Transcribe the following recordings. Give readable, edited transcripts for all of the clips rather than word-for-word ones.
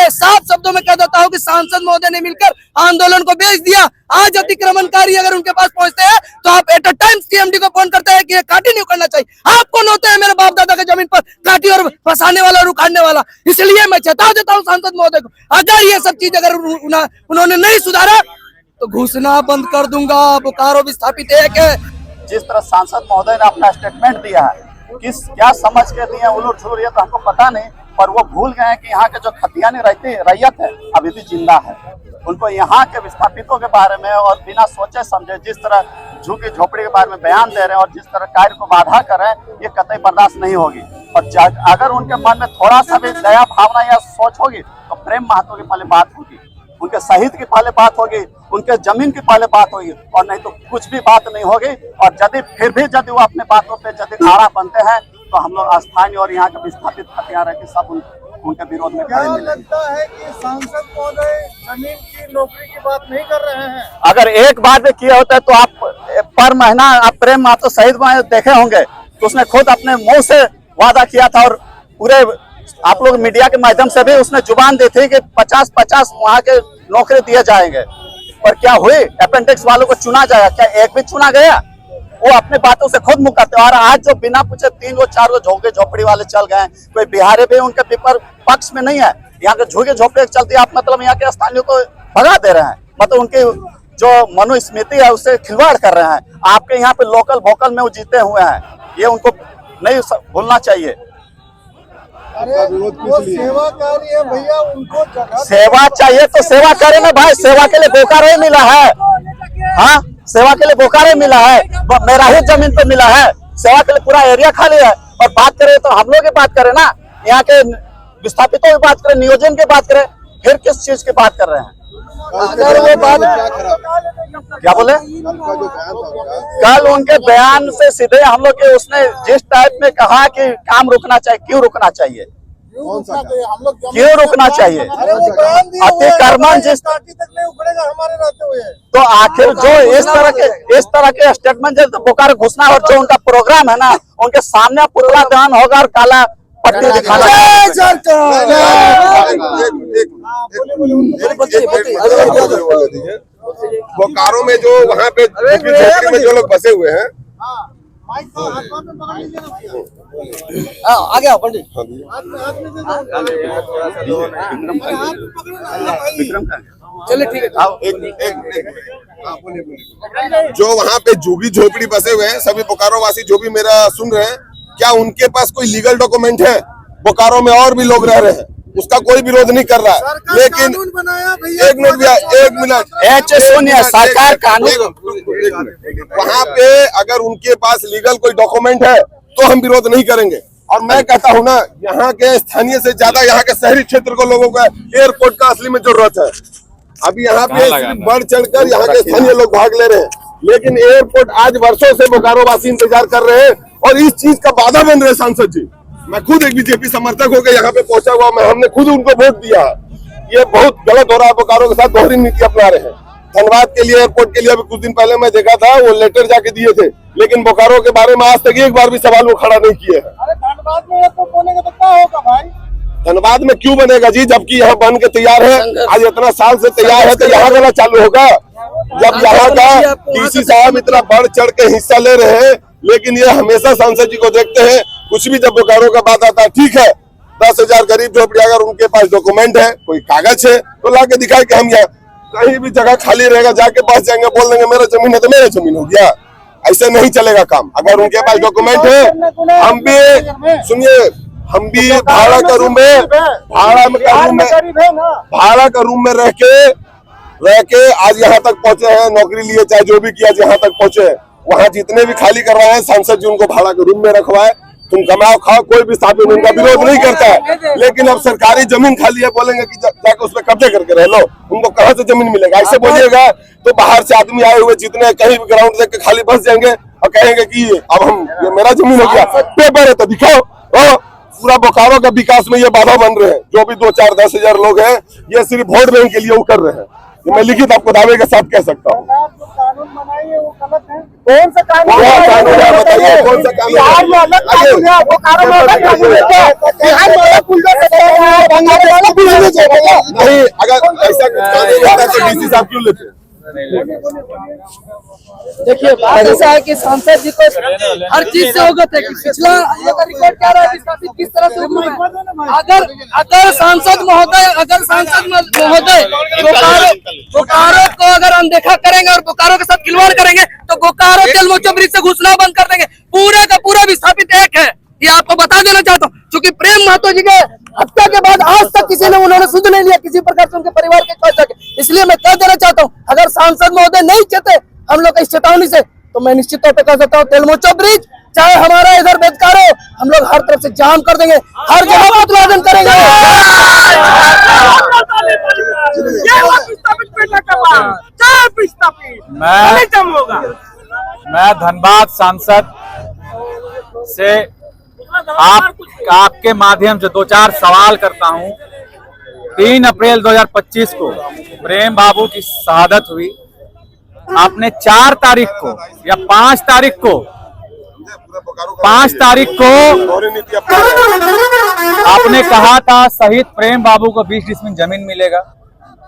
मैं साफ शब्दों में कह देता हूँ कि सांसद महोदय ने मिलकर आंदोलन को बेच दिया। आज अतिक्रमणकारी अगर उनके पास पहुंचते हैं तो आप एट अ टाइम सीएमडी को फोन करते हैं कि ये काटी नहीं उखाड़ना चाहिए। आप कौन होते हैं मेरे बाप दादा के जमीन पर काटी और फंसाने वाला और उखाड़ने वाला? इसलिए मैं चेता देता हूँ सांसद महोदय को, अगर ये सब चीज अगर उन्होंने नहीं सुधारा तो घुसना बंद कर दूंगा। बोकारो विस्थापित एक है। जिस तरह सांसद महोदय ने अपना स्टेटमेंट दिया है, किस क्या समझ के दिया उलट छुलट, ये तो हमको पता नहीं, पर वो भूल गए हैं कि यहाँ के जो खतियानी रैयत है अभी भी जिंदा है। उनको यहाँ के विस्थापितों के बारे में और बिना सोचे समझे जिस तरह झुग्गी झोपड़ी के बारे में बयान दे रहे हैं और जिस तरह कार्य को बाधा कर रहे हैं, ये कतई बर्दाश्त नहीं होगी। और अगर उनके मन में थोड़ा सा भी दया भावना या सोच होगी तो प्रेम महतो की पहले बात होगी, उनके शहीद की पहले बात होगी, उनके जमीन की पहले बात होगी, और नहीं तो कुछ भी बात नहीं होगी। और यदि वो अपने बातों पे यदि आड़ा बनते हैं तो हम लोग स्थानीय और यहाँ के विस्थापित खतियान रहते सब उनके विरोध में खड़े मिलेंगे। लगता है कि सांसद महोदय जमीन की नौकरी की बात नहीं कर रहे हैं। अगर एक बार भी किया होता है तो आप पर महीना आप प्रेम महतो शहीद देखे होंगे, तो उसने खुद अपने मुंह से वादा किया था और पूरे आप लोग मीडिया के माध्यम से भी उसने जुबान दी थी कि 50-50 वहाँ के नौकरी दिए जाएंगे। पर क्या हुई? अपेंडिक्स वालों को चुना जाएगा क्या? एक भी चुना गया? वो अपने बातों से खुद मुकरते। और आज जो बिना पूछे 3-4 झोंके झोपड़ी वाले चल गए, कोई बिहारी भी उनके पेपर पक्ष में नहीं है। यहाँ के झोंके झोपड़ी चलती, आप मतलब यहाँ के स्थानीय को भगा दे रहे हैं, मतलब उनकी जो मनुस्मृति है उससे खिलवाड़ कर रहे हैं। आपके यहाँ पे लोकल वोकल में वो जीते हुए हैं, ये उनको नहीं भूलना चाहिए। अरे वो सेवा कार्य है भैया, उनको सेवा चाहिए तो सेवा करे ना भाई, सेवा के लिए बोकारो ही मिला है। हाँ, सेवा के लिए बोकारो मिला है, मेरा ही जमीन पे मिला है। सेवा के लिए पूरा एरिया खाली है। और बात करें तो हम लोग की बात करें ना, यहाँ के विस्थापितों की बात करें, नियोजन की बात करें, फिर किस चीज की बात कर रहे हैं? अगर वो बात क्या बोले, कल उनके बयान से सीधे हम लोग के उसने जिस टाइप में कहा कि काम रुकना चाहिए, क्यों रुकना चाहिए, क्यों रुकना चाहिए? अतिक्रमण जिस हमारे रहते हुए, तो आखिर जो इस तरह के स्टेटमेंट जो बोकारो घुसना और जो उनका प्रोग्राम है ना, उनके सामने पुतला दहन होगा और काला पट्टी दिखाना। बोकारो में जो वहाँ पे में जो लोग बसे हुए हैं, आगे आओ पंडित। चलिए ठीक है। जो वहाँ पे झुग्गी झोपड़ी बसे हुए हैं सभी बोकारो वासी जो भी मेरा सुन रहे हैं, क्या उनके पास कोई लीगल डॉक्यूमेंट है? बोकारो में और भी लोग रह रहे हैं, उसका कोई विरोध नहीं कर रहा है, लेकिन एक मिनट सुनिए, सरकार कानून, वहाँ पे अगर उनके पास लीगल कोई डॉक्यूमेंट है तो हम विरोध नहीं करेंगे। और मैं कहता हूँ ना, यहाँ के स्थानीय से ज्यादा यहाँ के शहरी क्षेत्र को लोगों का एयरपोर्ट का असली में जरूरत है। अभी यहाँ पे बढ़ चढ़कर यहाँ के स्थानीय लोग भाग ले रहे हैं, लेकिन एयरपोर्ट आज वर्षों से बोकारो वासी इंतजार कर रहे हैं और इस चीज का बाधा बन रहे हैं सांसद जी। मैं खुद एक बीजेपी समर्थक होकर यहाँ पे पहुंचा हुआ, हमने खुद उनको वोट दिया। ये बहुत गलत हो रहा है, बोकारो के साथ दोहरी नीति अपना रहे हैं। धनबाद के लिए एयरपोर्ट के लिए अभी कुछ दिन पहले मैं देखा था, वो लेटर जाके दिए थे, लेकिन बोकारो के बारे में आज तक एक बार भी सवाल वो खड़ा नहीं किए हैं। धनबाद में एयरपोर्ट बनेगा तो क्या होगा भाई? धनबाद में क्यों बनेगा जी, जबकि यहाँ बन के तैयार है, आज इतना साल से तैयार है, तो यहाँ वाला चालू होगा? जब यहाँ का डीसी साहब इतना बढ़ चढ़ के हिस्सा ले रहे हैं, लेकिन ये हमेशा सांसद जी को देखते हैं। कुछ भी जब बोकारो का बात आता है, ठीक है 10,000 गरीब झोपड़ी, अगर उनके पास डॉक्यूमेंट है, कोई कागज है तो ला के दिखाए कि हम यहाँ कहीं भी जगह खाली रहेगा, जाके पास जाएंगे, बोल देंगे मेरा जमीन है तो मेरा जमीन हो गया। ऐसे नहीं चलेगा काम। अगर उनके पास डॉक्यूमेंट है, हम भी सुनिए, हम भी भाड़ा का रूम में रह के आज यहाँ तक पहुंचे हैं, नौकरी लिए चाहे जो भी किया यहाँ तक पहुंचे हैं। वहाँ जितने भी खाली करवाए हैं सांसद जी उनको भाड़ा के रूम में रखवाए, तुम कमाओ खाओ, कोई भी स्थापित उनका विरोध नहीं करता है। लेकिन अब सरकारी जमीन खाली है, बोलेंगे कि जाकर उसमें कब्जे करके रह लो, उनको कहाँ से जमीन मिलेगा? ऐसे बोलिएगा तो बाहर से आदमी आए हुए जितने कहीं भी ग्राउंड देख के खाली बस जाएंगे और कहेंगे कि अब हम ये मेरा जमीन हो गया, पेपर है तो दिखाओ। पूरा बोकारो का विकास में ये बाधा बन रहे हैं। जो भी 2-4-10,000 लोग हैं, ये सिर्फ वोट बैंक के लिए वो कर रहे हैं। मैं लिखित आपको दावे के साथ कह सकता हूँ। बताइए वो गलत है। कौन सा कानून है? बताइए कौन सा कानून है? बिहार में अलग कानून है, बोकारो में अलग कानून है। बिहार में अलग बुलडोजर चलेगा, बांग्लादेश में अलग बुलडोजर चलेगा। नहीं, अगर ऐसा कुछ कानून होता तो डीसी साहब क्यों लेते? देखिए बात ऐसा है कि सांसद जी को हर चीज से अवगत है कि पिछला ये का रिकॉर्ड क्या रहा है विस्थापित किस तरह से उग्र है। अगर सांसद महोदय बोकारो को अगर अनदेखा करेंगे और बोकारो के साथ खिलवाड़ करेंगे तो बोकारो तेलमोचो ब्रिज से घुसना बंद कर देंगे। पूरे का पूरा विस्थापित एक है, ये आपको बता देना चाहता हूँ। क्योंकि प्रेम महतो जी के हत्या के बाद आज तक किसी ने उन्होंने सुध नहीं लिया किसी प्रकार से उनके परिवार के कह सके। इसलिए मैं कह देना चाहता हूँ अगर सांसद महोदय नहीं चेते हम लोग इस चेतावनी से तो मैं निश्चित तौर पर कह सकता हूँ तेलमोचो ब्रिज चाहे हमारा इधर बेदकारो हम लोग हर तरफ से जाम कर देंगे, हर जगह उत्पादन करेंगे। मैं धनबाद सांसद से आपके माध्यम से 2-4 सवाल करता हूं। 3 अप्रैल 2025 को प्रेम बाबू की शहादत हुई। आपने 4 तारीख को या 5 तारीख को आपने कहा था शहीद प्रेम बाबू को 20 डिसमिल जमीन मिलेगा,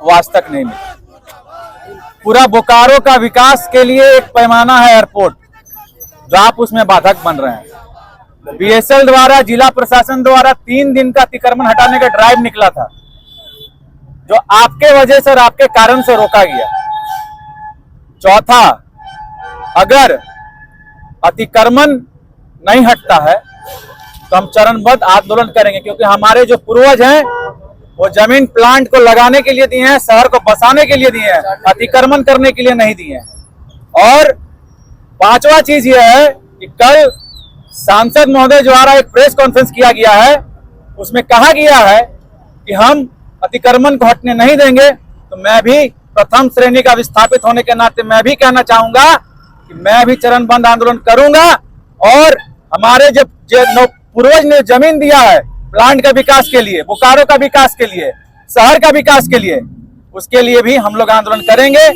वो आज तक नहीं मिला। पूरा बोकारो का विकास के लिए एक पैमाना है एयरपोर्ट, जो आप उसमें बाधक बन रहे हैं। बीएसएल द्वारा, जिला प्रशासन द्वारा 3 दिन का अतिक्रमण हटाने का ड्राइव निकला था, जो आपके वजह से और आपके कारण से रोका गया। चौथा, अगर अतिक्रमण नहीं हटता है तो हम चरणबद्ध आंदोलन करेंगे, क्योंकि हमारे जो पूर्वज हैं वो जमीन प्लांट को लगाने के लिए दिए हैं, शहर को बसाने के लिए दिए हैं, अतिक्रमण करने के लिए नहीं दिए हैं। और 5वां चीज ये है कि कल सांसद महोदय द्वारा एक प्रेस कॉन्फ्रेंस किया गया है, उसमें कहा गया है कि हम अतिक्रमण को हटने नहीं देंगे। तो मैं भी प्रथम श्रेणी का विस्थापित होने के नाते मैं भी कहना चाहूंगा कि मैं भी चरणबद्ध आंदोलन करूंगा। और हमारे जो पूर्वज ने जमीन दिया है प्लांट का विकास के लिए, बोकारो का विकास के लिए, शहर का विकास के लिए, उसके लिए भी हम लोग आंदोलन करेंगे।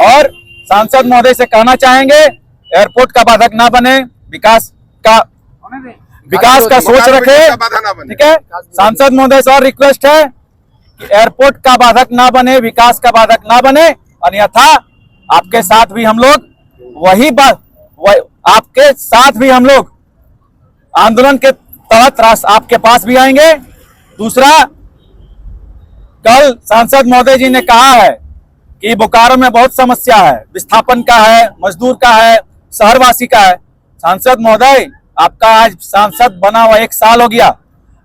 और सांसद महोदय से कहना चाहेंगे एयरपोर्ट का बाधक ना बने, विकास का सोच रखे, ठीक है। सांसद महोदय से और रिक्वेस्ट है कि एयरपोर्ट का बाधक ना बने, विकास का बाधक ना बने, अन्यथा आपके साथ भी हम लोग आपके साथ भी हम लोग आंदोलन के तहत आपके पास भी आएंगे। दूसरा, कल सांसद महोदय जी ने कहा है कि बोकारो में बहुत समस्या है, विस्थापन का है, मजदूर का है, शहरवासी का है। सांसद महोदय, आपका आज सांसद बना हुआ 1 साल हो गया।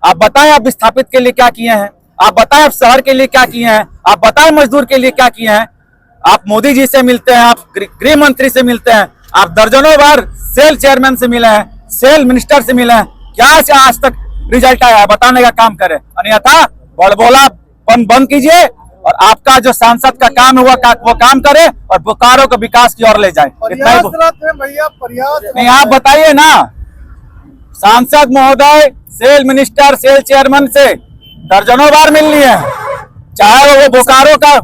आप बताएं आप विस्थापित के लिए क्या किए हैं, आप बताएं आप शहर के लिए क्या किए हैं, आप बताएं मजदूर के लिए क्या किए हैं। आप मोदी जी से मिलते हैं, आप गृह मंत्री से मिलते हैं, आप दर्जनों बार सेल चेयरमैन से मिले हैं, सेल मिनिस्टर से मिले हैं, क्या आज तक रिजल्ट आया है बताने का काम करें, अन्यथा बड़बोलापन बंद कीजिए और आपका जो सांसद का काम है वो काम करे और बोकारो को विकास की ओर ले जाए। नहीं, आप बताइए ना, सांसद महोदय सेल मिनिस्टर, सेल चेयरमैन से दर्जनों बार मिल लिए हैं, चाहे वो बोकारो का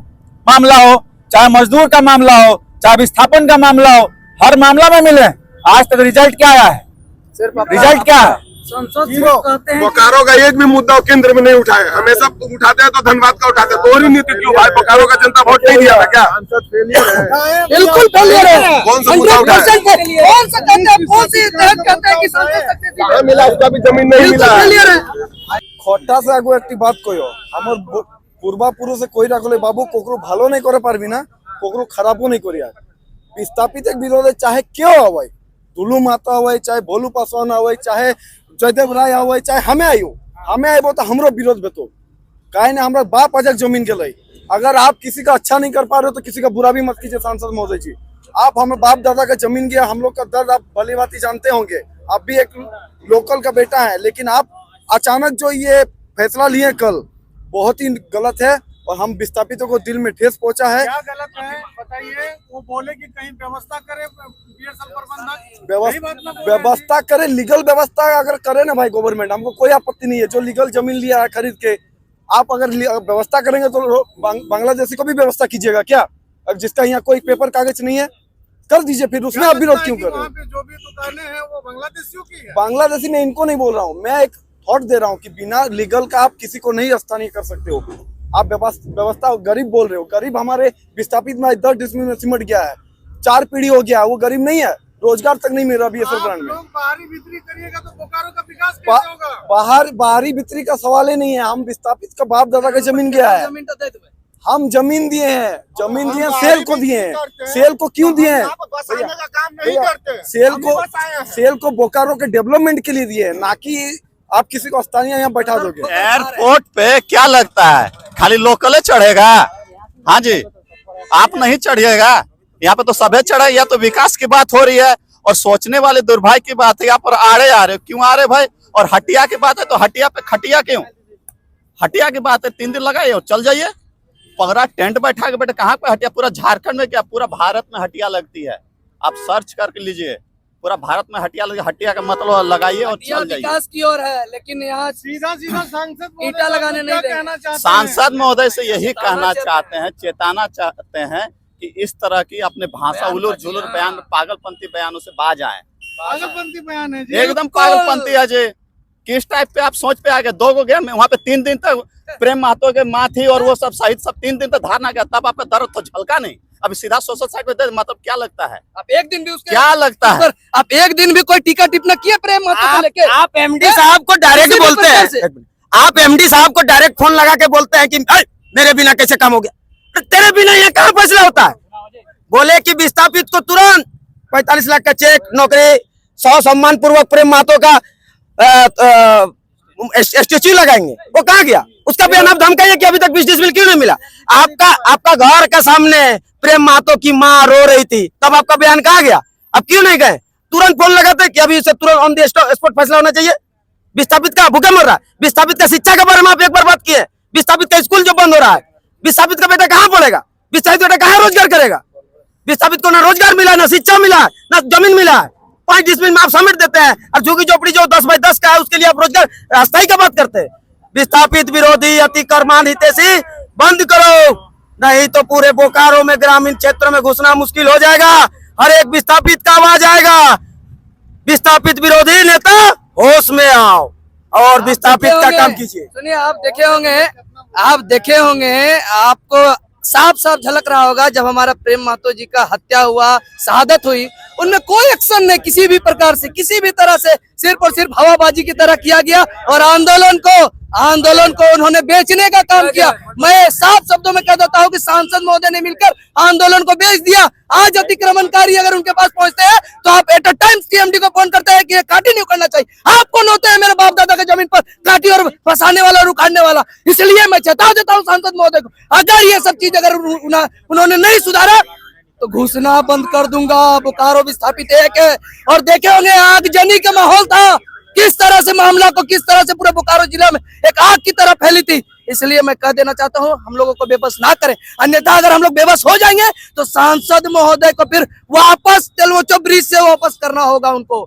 मामला हो, चाहे मजदूर का मामला हो, चाहे विस्थापन का मामला हो, हर मामला में मिले। आज तक रिजल्ट क्या आया है? रिजल्ट क्या है? बोकारो का एक भी मुद्दा केंद्र में नहीं उठाए, हमेशा उठाते हैं तो धनबाद का उठाते हैं। दोहरी नीति क्यों भाई? बोकारो का जनता वोट नहीं दिया था क्या? बिल्कुल फेलियर है। कौन सा मुद्दा उठाया? मिला उसका भी जमीन नहीं मिला। खोटा से आगो एक बात कहो, हमर पूर्वापुरुष से कोई रखले बाबू कोकरो भालो नहीं करे पारबी ना, कोकरो खराबो नहीं करिया। विस्थापित एक विरोध चाहे क्यों आवे, दुलू माता आवे, चाहे भोलू पासवान आवे, चाहे जयदेव राय आवे, चाहे हमें आइबो तो हमरो विरोध बेतो काहे ने हमरा बाप अजक जमीन के लई। अगर आप किसी का अच्छा नहीं कर पा रहे हो तो किसी का बुरा भी मत कीजिए। सांसद महोदय जी, आप हमें बाप दादा का जमीन गया, हम लोग का दर्द आप भली भांति जानते होंगे। आप भी एक लोकल का बेटा है, लेकिन आप अचानक जो ये फैसला लिए कल बहुत ही गलत है और हम विस्थापितों को दिल में ठेस पहुंचा है। क्या गलत है बताइए? वो बोले कि कहीं व्यवस्था करे बीएसएल प्रबंधक, व्यवस्था करे, लीगल व्यवस्था अगर करे ना भाई गवर्नमेंट, हमको कोई आपत्ति नहीं है। जो लीगल जमीन लिया है खरीद के, आप अगर व्यवस्था करेंगे तो बांग्लादेशी को भी व्यवस्था कीजिएगा क्या? जिसका यहाँ कोई पेपर कागज नहीं है, कर दीजिए, फिर उसमें आप विरोध क्यों कर रहे वहाँ हो? पे जो भी दुकानें हैं वो बांग्लादेशियों की है। बांग्लादेशी मैं इनको नहीं बोल रहा हूँ, मैं एक थॉट दे रहा हूँ कि बिना लीगल का आप किसी को नहीं स्थानीय कर सकते हो। आप व्यवस्था गरीब बोल रहे हो, गरीब हमारे विस्थापित में 10 डिसमिल में सिमट गया है, 4 पीढ़ी हो गया, वो गरीब नहीं है, रोजगार तक नहीं मिल रहा बीएसएफ आप ब्रांड में। लोग बाहरी बिक्री करिएगा तो बोकारो का विकास कैसे होगा? बाहरी बिक्री का सवाल ही नहीं है, हम विस्थापित का बाप दादा का जमीन गया है, जमीन तो दे दो। हम जमीन दिए हैं, जमीन दिए, सेल को दिए हैं। सेल को क्यों दिए हैं? बसाने का काम नहीं करते। सेल को बोकारो के डेवलपमेंट के लिए दिए हैं, ना कि आप किसी को स्थानीय यहाँ बैठा दोगे। एयरपोर्ट पे क्या लगता है खाली लोकल चढ़ेगा? हाँ जी, आप नहीं चढ़िएगा, यहाँ पे तो सभी चढ़े। या तो विकास की बात हो रही है और सोचने वाले दुर्भाग्य की बात है, यहाँ पर आड़े आ रहे हो, क्यों आ रहे भाई? और हटिया की बात है तो हटिया पे खटिया क्यों? हटिया की बात है, 3 दिन लगाइए और चल जाइए। पगड़ा टेंट बैठा के बेटे कहाँ पे हटिया? पूरा झारखंड में क्या, पूरा भारत में हटिया लगती है। आप सर्च करके लीजिए, पूरा भारत में हटिया लगी। हटिया का मतलब लगाइए और चल जाइए। विकास की ओर है, लेकिन यहाँ सीधा सांसद ईंटा लगाने नहीं देंगे। कहना चाहते हैं। सांसद महोदय से यही कहना चाहते हैं, चेताना चाहते हैं कि इस तरह की अपने भाषा उलूर जुलूर बयान, पागलपंथी बयानों से बाज आए। पागलपंथी बयान है जी। एकदम पागलपंथी है जी। किस टाइप पे आप सोच पे आ गए? 2 गए वहां पे 3 दिन तक प्रेम महतो के माँ थी और वो सब शहीद सब 3 दिन तक धारना गया, तब आपका दर्द तो झलका नहीं। अभी सीधा सोशल साइड पे मतलब क्या लगता है? आप एक दिन भी उसके क्या लगता है? आप एक दिन भी कोई टीका टिप्पणी किए प्रेम महतो को लेके? आप एमडी साहब को डायरेक्ट किसी भी बोलते प्रकार से। हैं, आप एमडी साहब को डायरेक्ट फोन लगा के बोलते हैं कि मेरे बिना कैसे काम हो गया? तो तेरे बिना यहाँ कहाँ फैसला होता है? बोले कि विस्थापित को तुरंत 45 लाख का चेक, नौकरी, 100 सम्मान पूर्वक प्रेम महतो का स्टेच्यू लगाएंगे। वो कहाँ गया? उसका बयान आप धमकाइए कि अभी तक 20 डिसमिल क्यों नहीं मिला? आपका घर का सामने प्रेम महतो की माँ रो रही थी, तब आपका बयान कहाँ गया? अब क्यों नहीं गए? तुरंत फोन लगाते कि अभी इसे तुरंत ऑन द स्पॉट फैसला होना चाहिए। विस्थापित का भूखा मर रहा है, विस्थापित का शिक्षा के बारे में आप एक बार बात किए, विस्थापित का स्कूल जो बंद हो रहा है, विस्थापित का बेटा कहाँ पढ़ेगा? विस्थापित बेटा कहाँ रोजगार करेगा? विस्थापित को ना रोजगार मिला, ना शिक्षा मिला, ना जमीन मिला। 5 डिसमिल में आप समेट देते हैं और झुग्गी झोपड़ी जो 10 बाई 10 का है उसके लिए आप रोजगार अस्थायी का बात करते हैं। विस्थापित विरोधी अतिक्रमण हितैषी बंद करो, नहीं तो पूरे बोकारो में ग्रामीण क्षेत्रों में घुसना मुश्किल हो जाएगा। हर एक विस्थापित का आवाज आएगा। विस्थापित विरोधी नेता होश में आओ और विस्थापित का काम कीजिए। सुनिए, आप देखे होंगे, आपको साफ साफ झलक रहा होगा जब हमारा प्रेम महतो जी का हत्या हुआ, शहादत हुई, उनमें कोई एक्शन नहीं किसी भी प्रकार से, किसी भी तरह से, सिर्फ और सिर्फ हवाबाजी की तरह किया गया और आंदोलन को उन्होंने बेचने का काम किया। मैं साफ शब्दों में कह देता हूं कि सांसद महोदय ने मिलकर आंदोलन को बेच दिया। आज अतिक्रमणकारी अगर उनके पास पहुंचते हैं तो आप एट अ टाइम सीएमडी को फोन करते हैं कि ये काटी नहीं उखड़ना चाहिए। आप कौन होते हैं मेरे बाप दादा के जमीन पर काटी और फंसाने वाला और उखाड़ने वाला? इसलिए मैं चेता देता हूँ सांसद महोदय को, अगर ये सब चीज अगर उन्होंने नहीं सुधारा तो घुसना बंद कर दूंगा। बोकारो विस्थापित एक है और देखे होंगे आगजनी का माहौल था, किस तरह से मामला को, किस तरह से पूरे बोकारो जिला में एक आग की तरह फैली थी। इसलिए मैं कह देना चाहता हूं, हम लोगों को बेबस ना करें, अन्यथा अगर हम लोग बेबस हो जाएंगे तो सांसद महोदय को फिर वापस तेलवोचो ब्रिज से वापस करना होगा उनको।